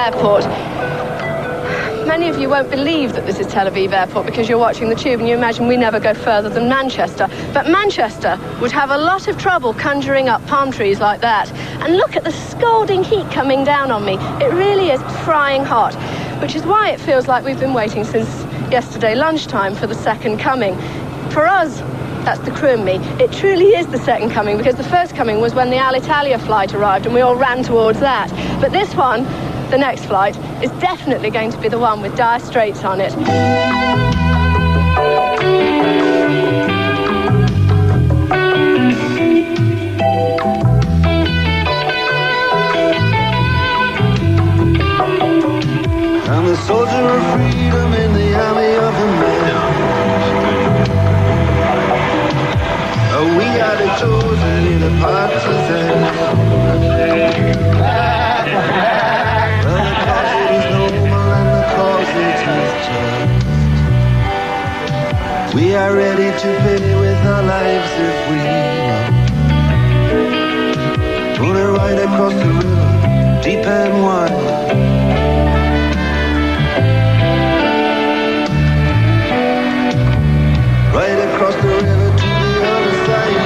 Airport. Many of you won't believe that this is Tel Aviv Airport because you're watching the tube and you imagine we never go further than Manchester. But Manchester would have a lot of trouble conjuring up palm trees like that. And look at the scalding heat coming down on me. It really is frying hot, which is why it feels like we've been waiting since yesterday lunchtime for the second coming. For us, that's the crew and me, it truly is the second coming, because the first coming was when the Alitalia flight arrived and we all ran towards that. But this one, the next flight, is definitely going to be the one with Dire Straits on it. I'm a soldier of freedom in the army of a man. Oh, we are the chosen in the partisans. Well, the cause it is noble and the cause it is just. We are ready to pay with our lives if we want. Gonna ride across the river, deep and wide. Right across the river to the other side.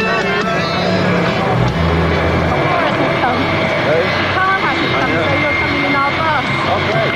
The car hasn't come, so you're coming in our bus. Oh, great.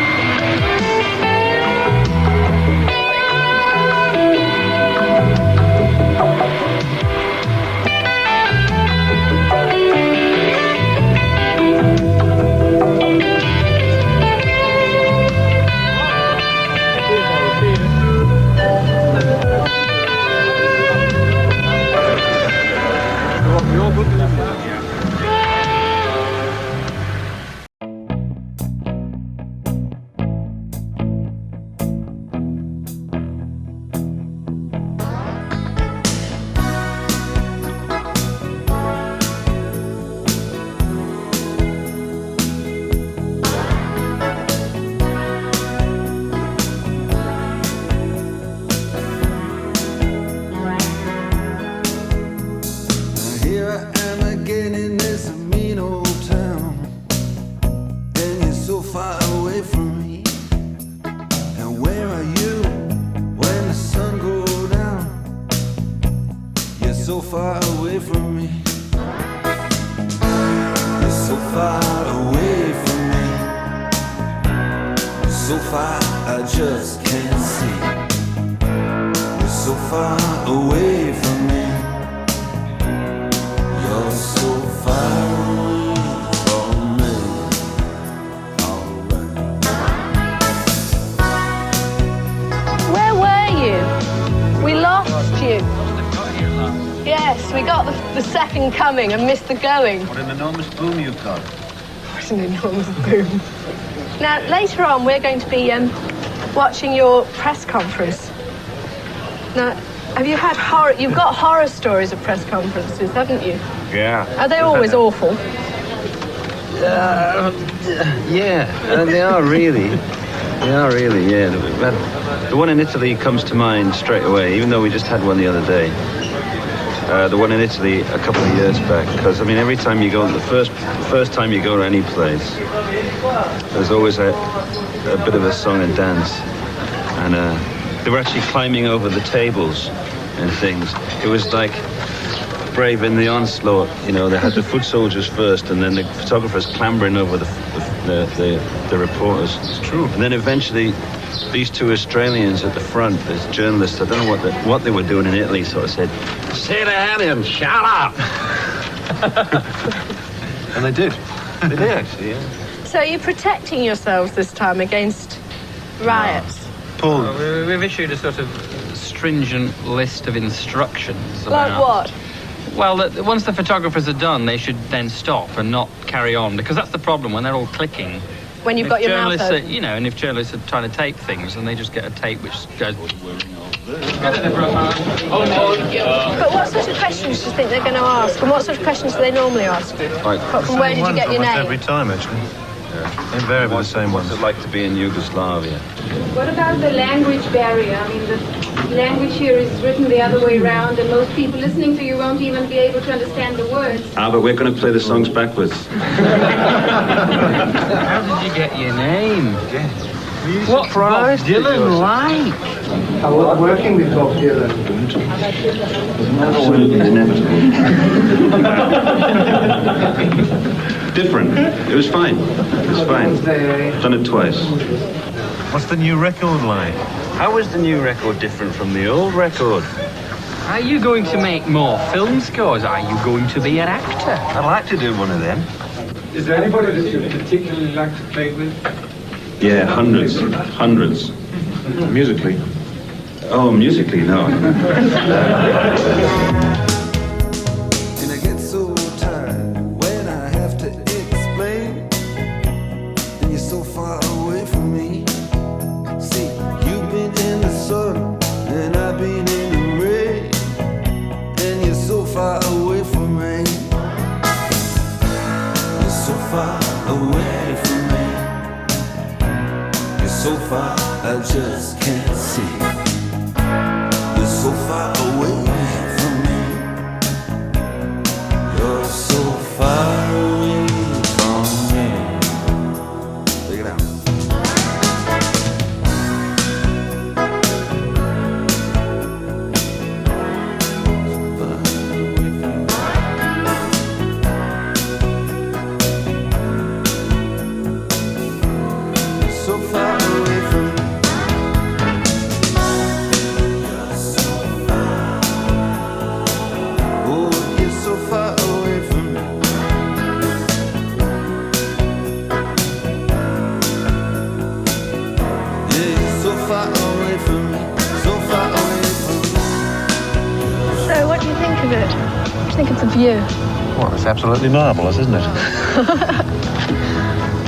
Here I am again in this mean old town, and you're so far away from me. And where are you when the sun goes down? You're so far away from me. You're so far away from me. So far I just can't see. You're so far away from me. You're so far away from me. Alright. Where were you? We lost you. Yes, we got the second coming and missed the going. What an enormous boom you've got. What an enormous boom. Now, later on, we're going to be watching your press conference. Now, have you had horror? You've got horror stories of press conferences, haven't you? Yeah. Are they always awful? Yeah, they are really. They are really, yeah. The one in Italy comes to mind straight away, even though we just had one the other day. The one in Italy a couple of years back, because I mean, every time you go, the first time you go to any place, there's always a bit of a song and dance, and they were actually climbing over the tables and things. It was like Brave in the Onslaught, you know. They had the foot soldiers first, and then the photographers clambering over the reporters. It's true. And then eventually, these two Australians at the front, as journalists, I don't know what they were doing in Italy, sort of said, "Say to Alien, shut up!" And they did. They did, actually, yeah. So you're protecting yourselves this time against riots? Paul, We've issued a sort of stringent list of instructions Like about... what? Well, once the photographers are done, they should then stop and not carry on, because that's the problem when they're all clicking. When you've got your mouth journalists open? are, you know, and if journalists are trying to tape things, and they just get a tape which goes... But what sort of questions do you think they're going to ask? And what sort of questions do they normally ask? Like, From where did you get your name? every time, actually. Invariably the same What's ones. it like to be in Yugoslavia? What about the language barrier? I mean, the language here is written the other way around, and most people listening to you won't even be able to understand the words. But we're going to play the songs backwards. How did you get your name? What's Bob Dylan like? I was working with Bob Dylan. Absolutely inevitable. Different. It was fine. It was fine. Done it twice. What's the new record like? How is the new record different from the old record? Are you going to make more film scores? Are you going to be an actor? I'd like to do one of them. Is there anybody that you particularly like to play with? Yeah, hundreds. Musically. Oh, musically, no. And I get so tired when I have to explain. And you're so far away from me. See, you've been in the sun and I've been in the rain. And you're so far away from me. You're so far away from me. You're so far I just can't see. You're so far away from me. You're so far away from me. Take it out. So far away from me. Oh, you're so far away from me. Yeah, you're so far away from me. So far away from me. So, what do you think of it? What do you think of the view? Well, it's absolutely marvellous, isn't it?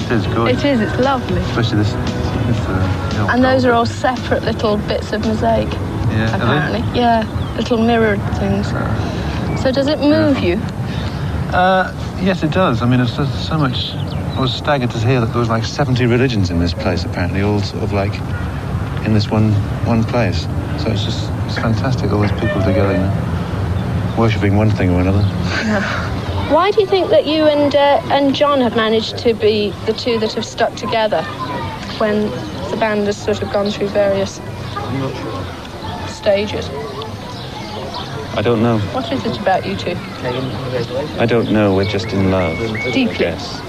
It is good. It is, it's lovely. Especially this. And those are all separate little bits of mosaic, Yeah. apparently. Yeah, little mirrored things. So does it move you? Yes, it does. I mean, it's just so much. I was staggered to hear that there was like 70 religions in this place, apparently, all sort of like in this one place. So it's fantastic, all these people together, you know, worshipping one thing or another. Why do you think that you and John have managed to be the two that have stuck together when the band has sort of gone through various stages? I don't know. What is it about you two? I don't know. We're just in love. Deeply. Yes.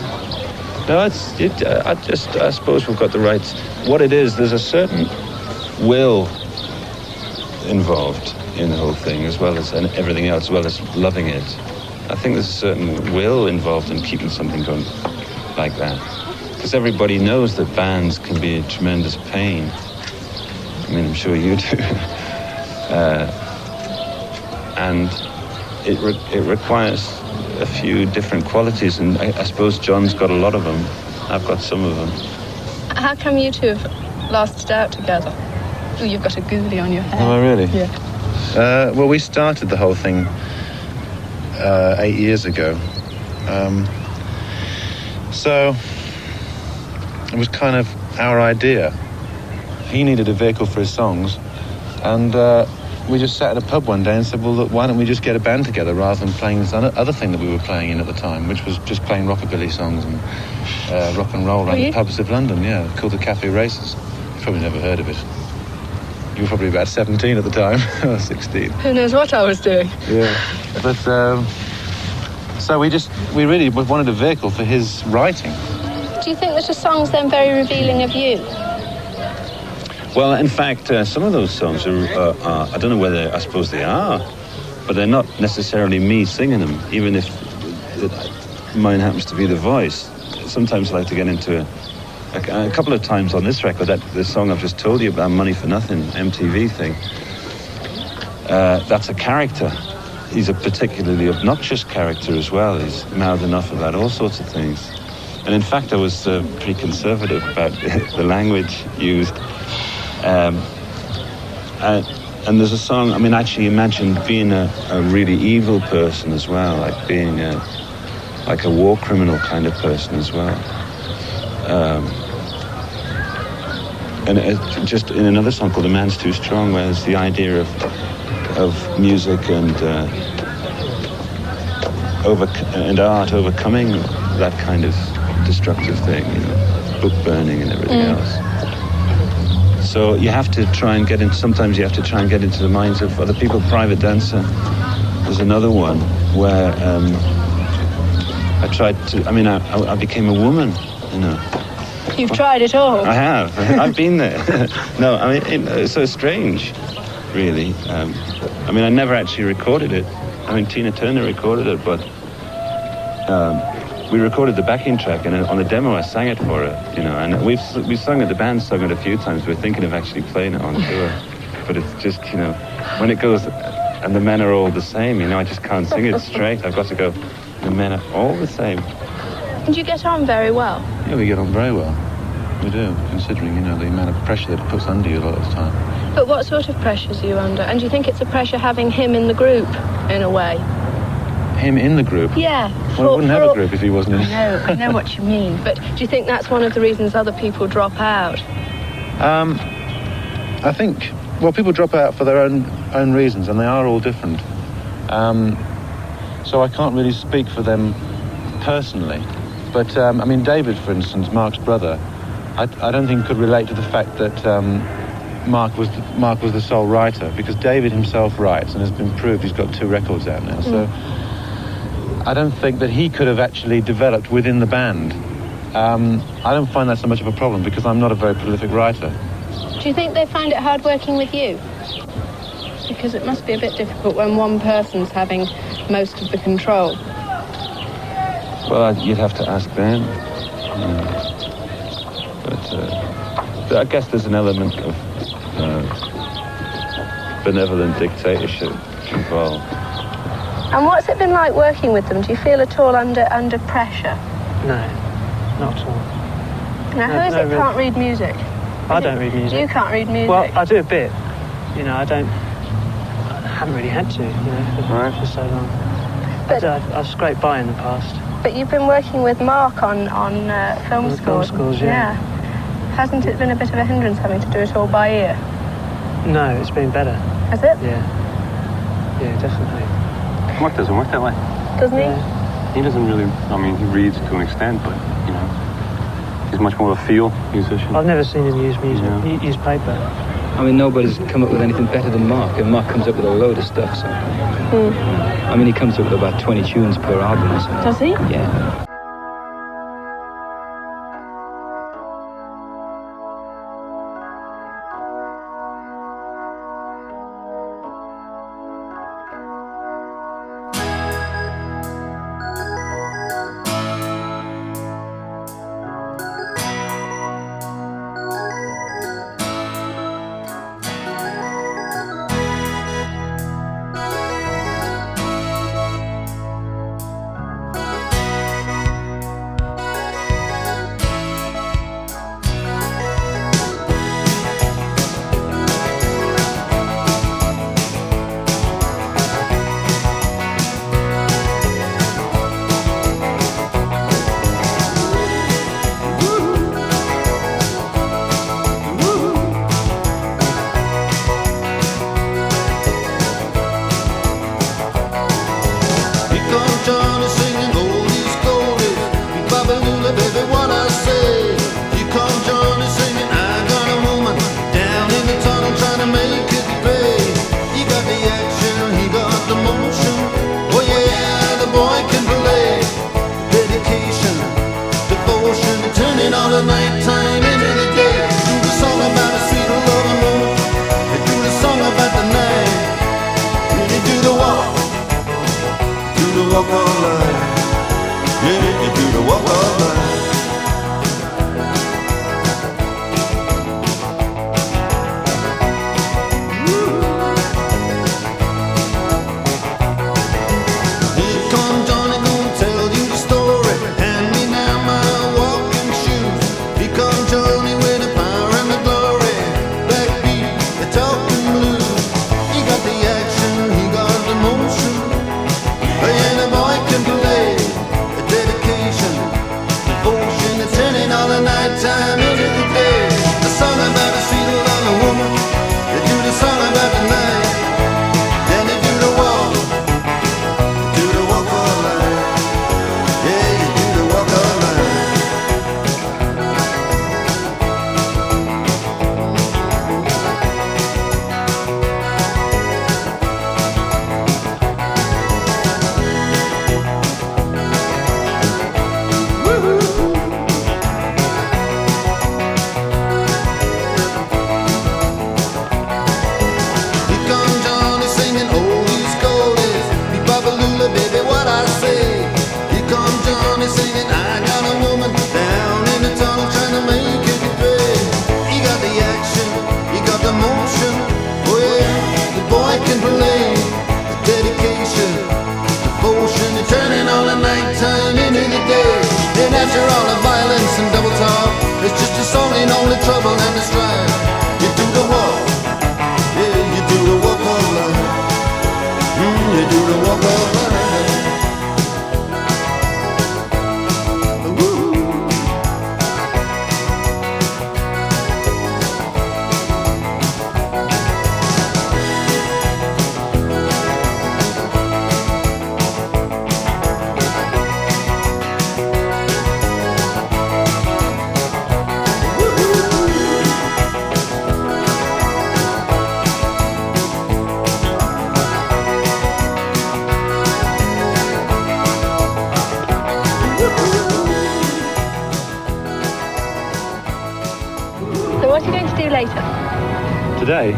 No, I suppose we've got the right. What it is, there's a certain will involved in the whole thing, as well as everything else, as well as loving it. I think there's a certain will involved in keeping something going like that. Because everybody knows that bands can be a tremendous pain. I mean, I'm sure you do. And it requires a few different qualities, and I suppose John's got a lot of them. I've got some of them. How come you two have lasted out together? Oh, you've got a ghoulie on your head. Oh, really? Yeah. Well, we started the whole thing 8 years ago. So it was kind of our idea. He needed a vehicle for his songs, and we just sat at a pub one day and said, well, look, why don't we just get a band together rather than playing this other thing that we were playing in at the time, which was just playing rockabilly songs and rock and roll around the pubs of London, yeah, called the Cafe Races. You've probably never heard of it. You were probably about 17 at the time, or 16. Who knows what I was doing? Yeah. But, so we really wanted a vehicle for his writing. Do you think that a song's then very revealing of you? Well, in fact, some of those songs are I don't know whether, I suppose they are, but they're not necessarily me singing them, even if mine happens to be the voice. Sometimes I like to get into a couple of times on this record, the song I've just told you about, Money for Nothing, MTV thing, that's a character. He's a particularly obnoxious character as well. He's mouthing off about all sorts of things. And in fact, I was pretty conservative about the language used. And there's a song, I mean, actually imagine being a really evil person as well, like being like a war criminal kind of person as well. and just in another song called "A Man's Too Strong," where there's the idea of music and art overcoming that kind of destructive thing, book burning and everything else. So you have to try and get into. Sometimes you have to try and get into the minds of other people. Private Dancer. There's another one where I tried to. I mean, I became a woman. You've tried it all. I have. I've been there. No, I mean, it's so strange, really. I mean, I never actually recorded it. I mean, Tina Turner recorded it, but we recorded the backing track, and on the demo I sang it for her, and we've sung it, the band's sung it a few times. We're thinking of actually playing it on tour, but it's just, when it goes, and the men are all the same, I just can't sing it straight. I've got to go, the men are all the same. And you get on very well? Yeah, we get on very well. We do, considering, the amount of pressure that it puts under you a lot of the time. But what sort of pressures are you under? And do you think it's a pressure having him in the group, in a way? Him in the group? Yeah. Well, I wouldn't have a group if he wasn't in it. I know what you mean. But do you think that's one of the reasons other people drop out? I think, people drop out for their own reasons, and they are all different. So I can't really speak for them personally. But, David, for instance, Mark's brother, I don't think could relate to the fact that Mark was the sole writer, because David himself writes and has been proved. He's got 2 records out now. So I don't think that he could have actually developed within the band. I don't find that so much of a problem because I'm not a very prolific writer. Do you think they find it hard working with you? Because it must be a bit difficult when one person's having most of the control. Well, you'd have to ask them. But I guess there's an element of benevolent dictatorship involved. And what's it been like working with them? Do you feel at all under pressure? No, not at all. Now, who is it can't read music? I don't read music. You can't read music? Well, I do a bit. I haven't really had to, for so long. But I've scraped by in the past. But you've been working with Mark on film On scores. film scores, yeah. Hasn't it been a bit of a hindrance having to do it all by ear? No, it's been better. Has it? Yeah. Yeah, definitely. Mark doesn't work that way. Doesn't he? Yeah. He doesn't really, he reads to an extent, but, he's much more of a feel musician. I've never seen him use music, use paper. I mean, nobody's come up with anything better than Mark, and Mark comes up with a load of stuff, so... I mean, he comes up with about 20 tunes per album or something. Does he? Yeah. So what are you going to do later? Today?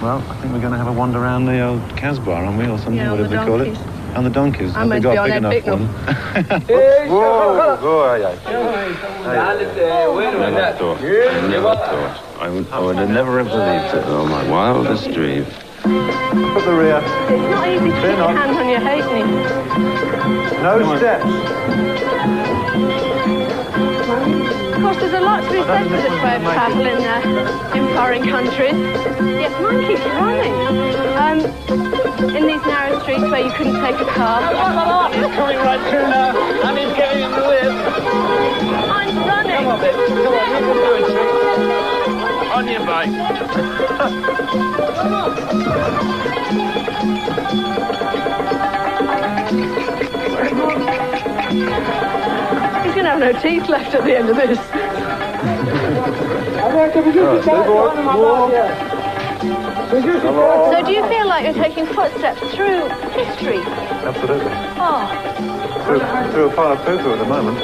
Well, I think we're going to have a wander around the old Casbah, aren't we, or something, Yeah, on whatever the they call it. donkeys. On the donkeys. I'm Have meant they to be got on a big Ed enough Bicknell. one? Whoa, Never thought. I would have never have believed it, though, my wildest dream. Put the rear. It's not easy to keep your hands on your halfpenny. No steps. Of course, there's a lot to be said for this way of travel in foreign countries. Yes, mine keeps running. In these narrow streets where you couldn't take a car. He's coming right through now, and he's getting in the lift. Mine's running. Come on, baby. Come on, you can do it, sweet. On your bike. He's going to have no teeth left at the end of this. So do you feel like you're taking footsteps through history? Absolutely. Oh. Through a pile of poo-poo at the moment.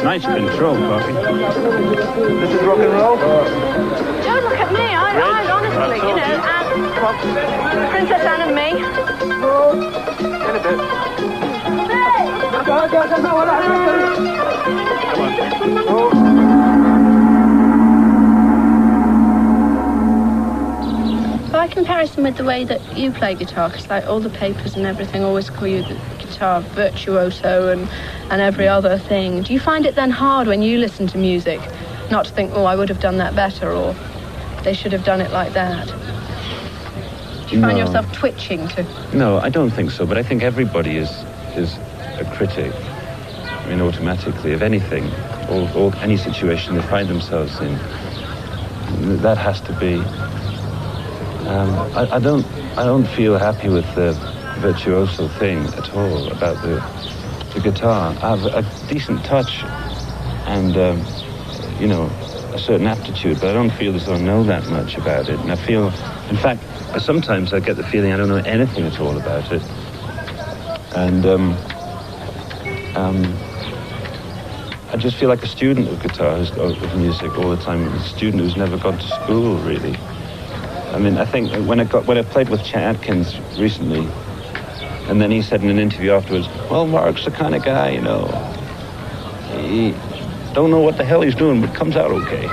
Nice control, Poppy. This is rock and roll. Don't look at me. I honestly, you know, Princess Anne and me. In a bit. By comparison with the way that you play guitar, because like all the papers and everything always call you the guitar virtuoso and every other thing, do you find it then hard when you listen to music not to think, oh, I would have done that better, or they should have done it like that? Do you find yourself twitching to... No, I don't think so, but I think everybody is a critic. I mean, automatically, of anything, or any situation they find themselves in. That has to be... I don't feel happy with the virtuoso thing at all about the guitar. I have a decent touch and, you know, a certain aptitude, but I don't feel as though I know that much about it. And I feel, in fact, sometimes I get the feeling I don't know anything at all about it. And I just feel like a student of guitar, of music all the time, a student who's never gone to school, really. I mean, I think when I played with Chet Atkins recently, and then he said in an interview afterwards, well, Mark's the kind of guy, you know, he don't know what the hell he's doing, but comes out okay.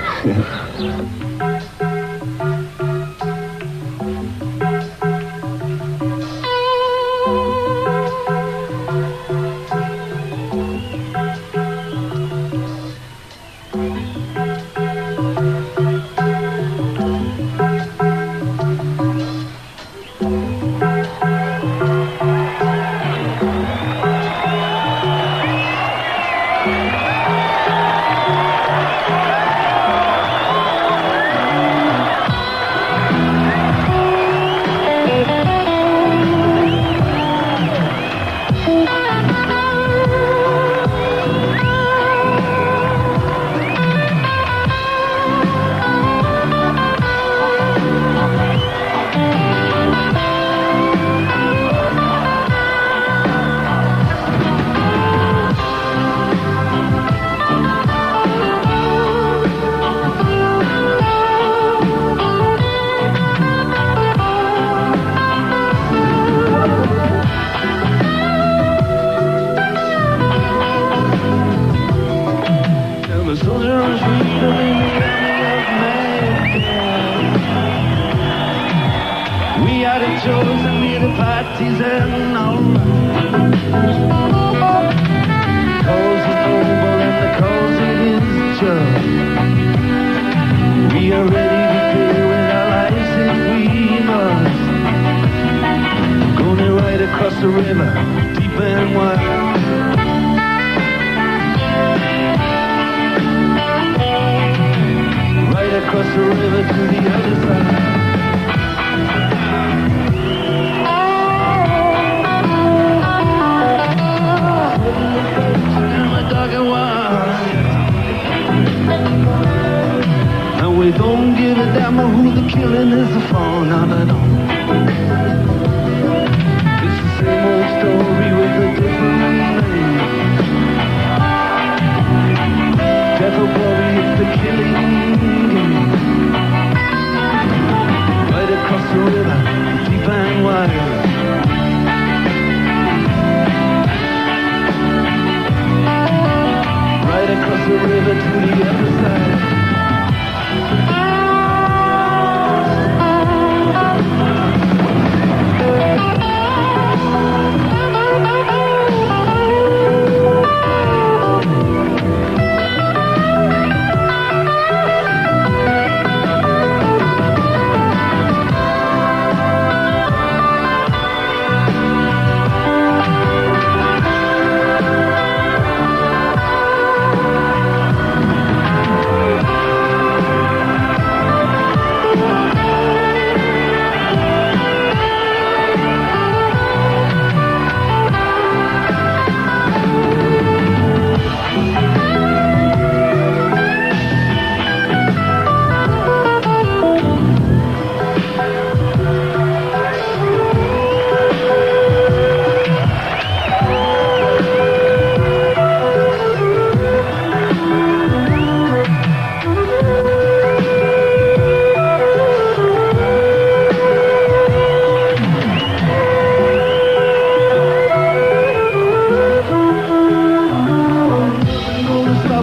we don't give a damn who the killing is for. No, no, no. It's the same old story with a different name. Death or glory is the killing game. Right across the river, deep and wide. Right across the river to the other side.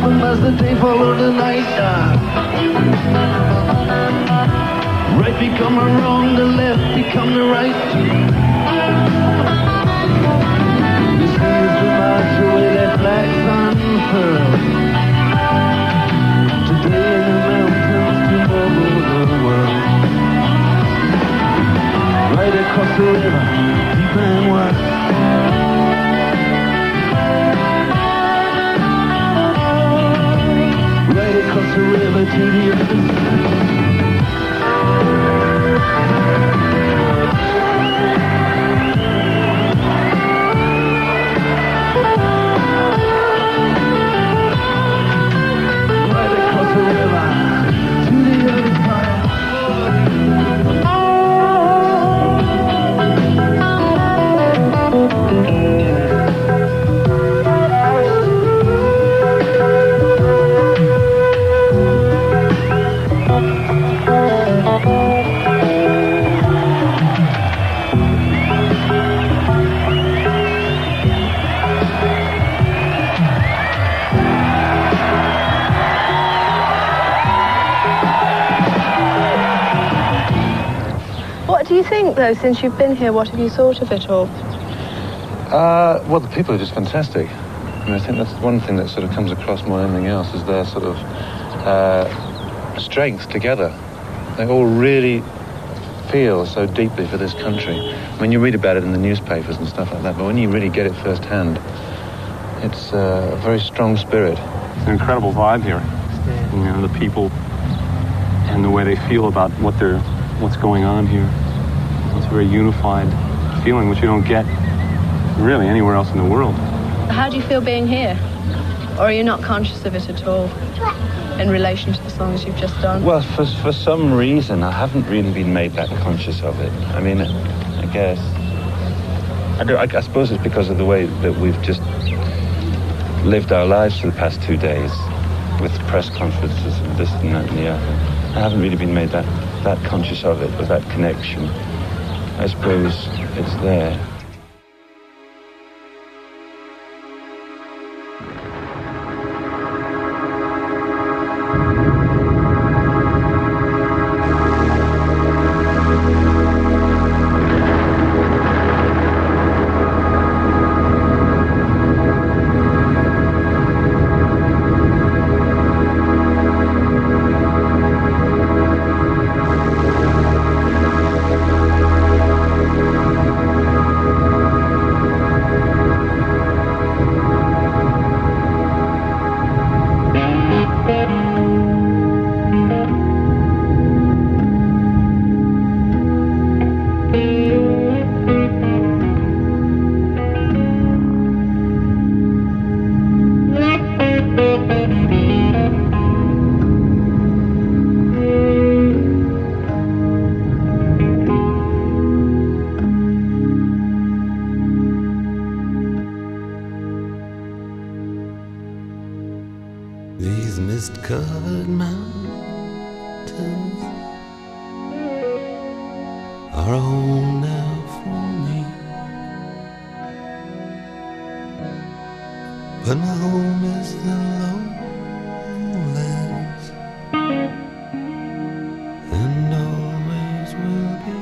As the day followed the night, right become the wrong, the left become the right. This is the march away that flags unfurled. Today in the mountains, tomorrow the world. Right across the river, deep and wide. Right across the river to the other side. Right across the river to the other side. What do you think, though, since you've been here? What have you thought of it all? Well, the people are just fantastic. I mean, I think that's one thing that sort of comes across more than anything else is their sort of strength together. They all really feel so deeply for this country. I mean, you read about it in the newspapers and stuff like that, but when you really get it firsthand, it's a very strong spirit. It's an incredible vibe here. Yeah. You know, the people and the way they feel about what's going on here. It's a very unified feeling, which you don't get really anywhere else in the world. How do you feel being here? Or are you not conscious of it at all in relation to the songs you've just done? Well, for some reason, I haven't really been made that conscious of it. I mean, I guess... I suppose it's because of the way that we've just lived our lives for the past 2 days with press conferences and this and that and the other. I haven't really been made that conscious of it, of that connection. I suppose it's there. a home now for me. But my home is the lowlands, and always will be.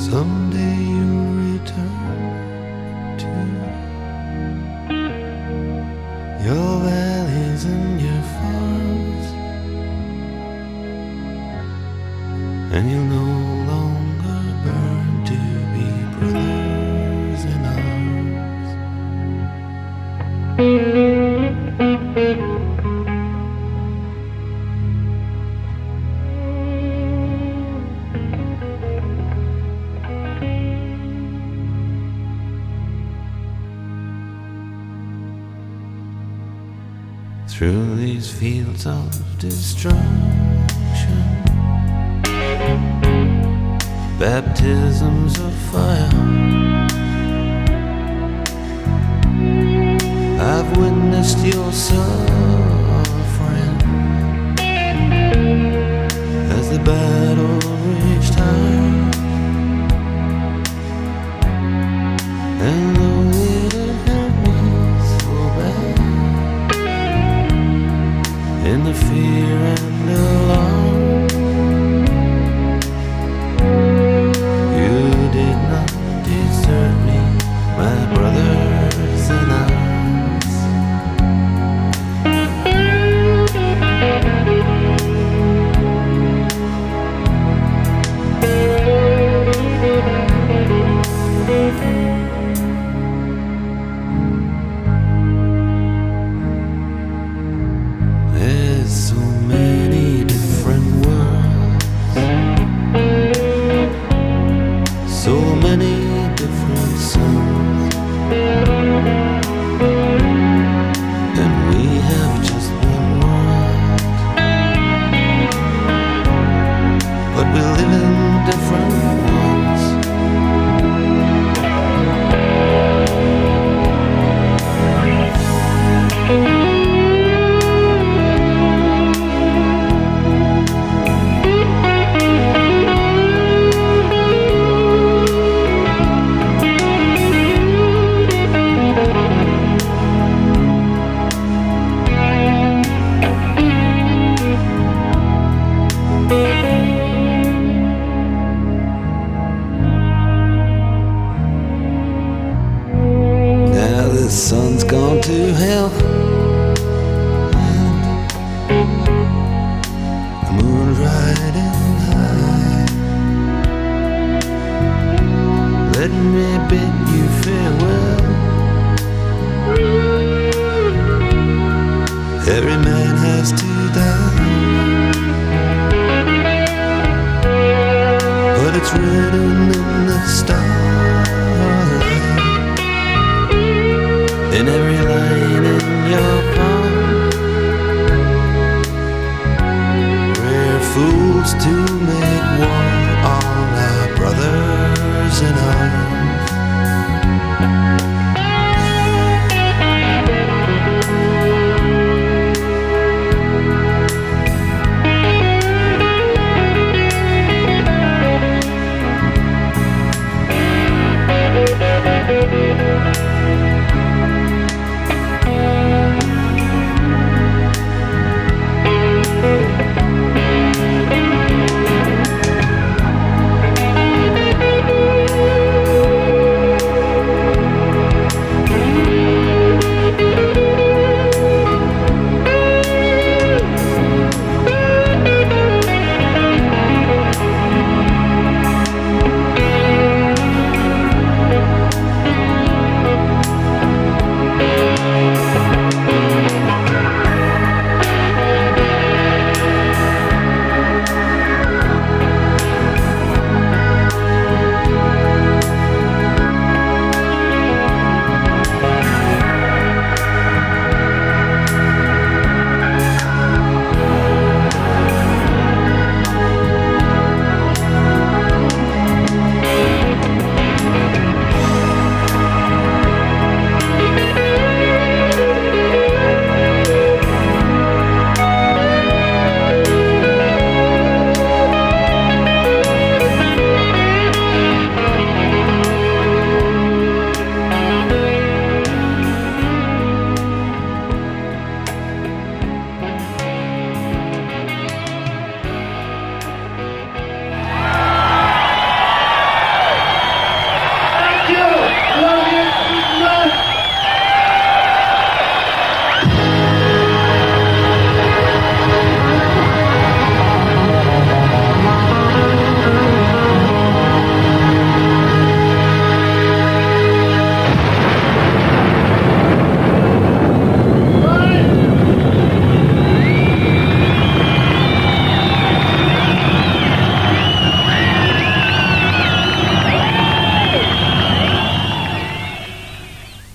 Someday you'll return to your valleys and your farms, and you'll no longer burn to be brothers in arms. Through these fields of destruction, baptisms of fire, I've witnessed your suffering as the battle reached high. And though it hurt me so bad, in the fear and alarm, you did not desert me, my brothers in arms. There's so many different worlds, so many different suns, and we have just one world, but we live in different ones. Now the sun's gone to hell, and the moon's riding high. Let me bid you farewell. Every man has to die, but it's written in the stars. In every